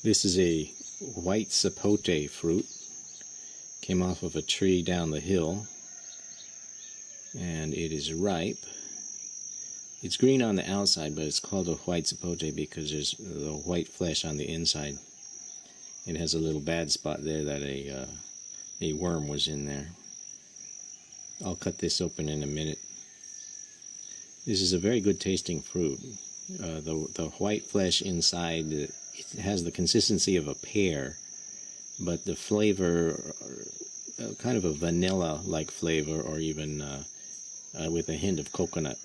This is a white sapote fruit. Came off of a tree down the hill, and it is ripe. It's green on the outside, but it's called a white sapote because there's the white flesh on the inside. It has a little bad spot there that a worm was in there. I'll cut this open in a minute. This is a very good tasting fruit. The white flesh inside, it has the consistency of a pear, but the flavor, kind of a vanilla-like flavor, or even with a hint of coconut.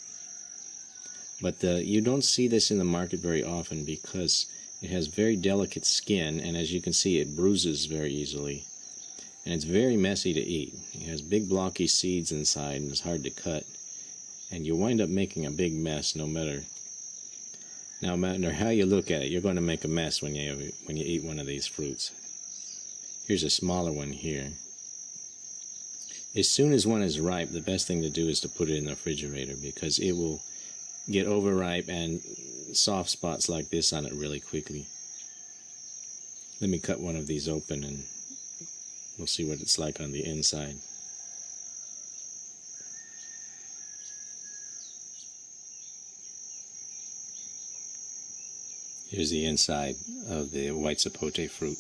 But you don't see this in the market very often because it has very delicate skin, and as you can see, it bruises very easily. And it's very messy to eat. It has big blocky seeds inside, and it's hard to cut. And you wind up making a big mess no matter how you look at it. You're going to make a mess when you eat one of these fruits. Here's a smaller one here. As soon as one is ripe, the best thing to do is to put it in the refrigerator because it will get overripe and soft spots like this on it really quickly. Let me cut one of these open and we'll see what it's like on the inside. Here's the inside of the white sapote fruit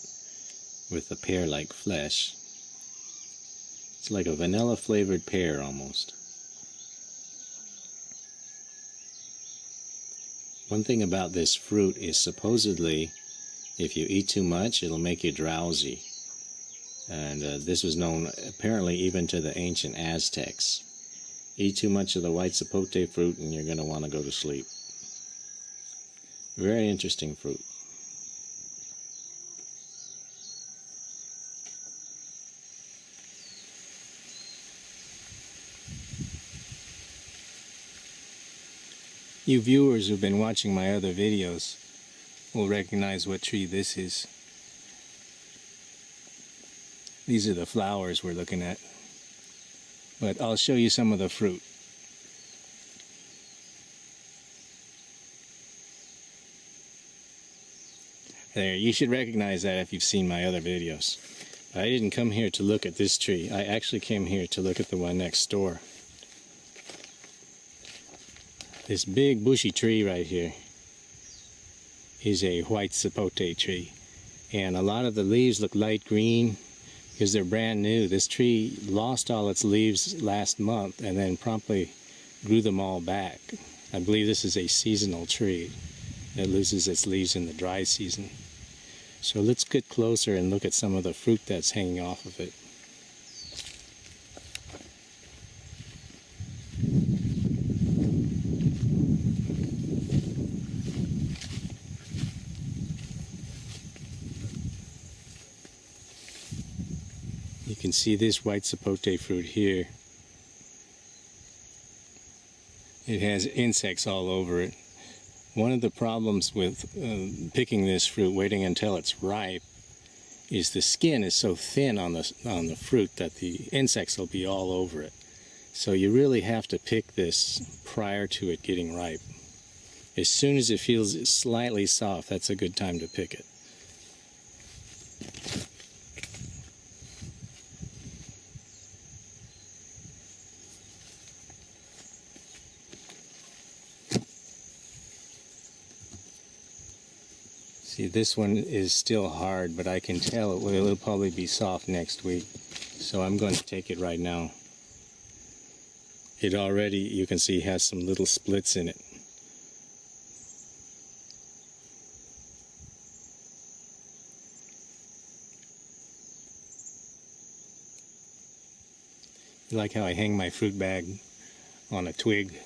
with the pear-like flesh. It's like a vanilla-flavored pear almost. One thing about this fruit is supposedly if you eat too much, it'll make you drowsy. And this was known apparently even to the ancient Aztecs. Eat too much of the white sapote fruit and you're going to want to go to sleep. Very interesting fruit. You viewers who've been watching my other videos will recognize what tree this is. These are the flowers we're looking at. But I'll show you some of the fruit. There, you should recognize that if you've seen my other videos. I didn't come here to look at this tree. I actually came here to look at the one next door. This big bushy tree right here is a white sapote tree. And a lot of the leaves look light green because they're brand new. This tree lost all its leaves last month and then promptly grew them all back. I believe this is a seasonal tree that loses its leaves in the dry season. So let's get closer and look at some of the fruit that's hanging off of it. You can see this white sapote fruit here. It has insects all over it. One of the problems with picking this fruit, waiting until it's ripe, is the skin is so thin on the fruit that the insects will be all over it. So you really have to pick this prior to it getting ripe. As soon as it feels slightly soft, that's a good time to pick it. See, this one is still hard, but I can tell it'll probably be soft next week. So I'm going to take it right now. It already, you can see, has some little splits in it. You like how I hang my fruit bag on a twig,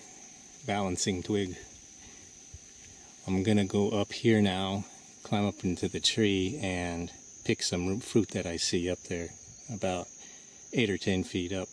balancing twig? I'm going to go up here now, climb up into the tree and pick some fruit that I see up there about 8 or 10 feet up.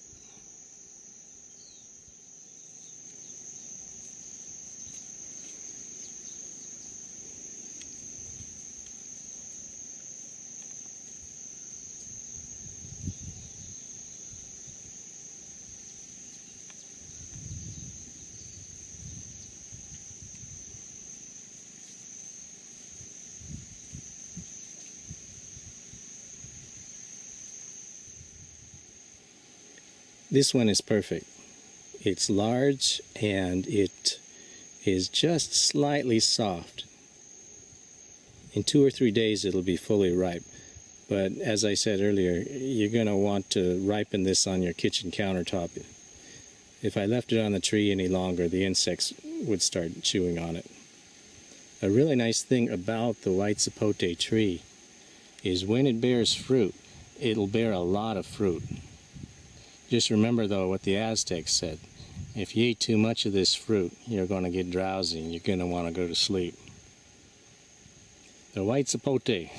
This one is perfect. It's large and it is just slightly soft. In 2 or 3 days it'll be fully ripe. But as I said earlier, you're going to want to ripen this on your kitchen countertop. If I left it on the tree any longer, the insects would start chewing on it. A really nice thing about the white sapote tree is when it bears fruit, it'll bear a lot of fruit. Just remember though what the Aztecs said. If you eat too much of this fruit, you're going to get drowsy and you're going to want to go to sleep. The white sapote.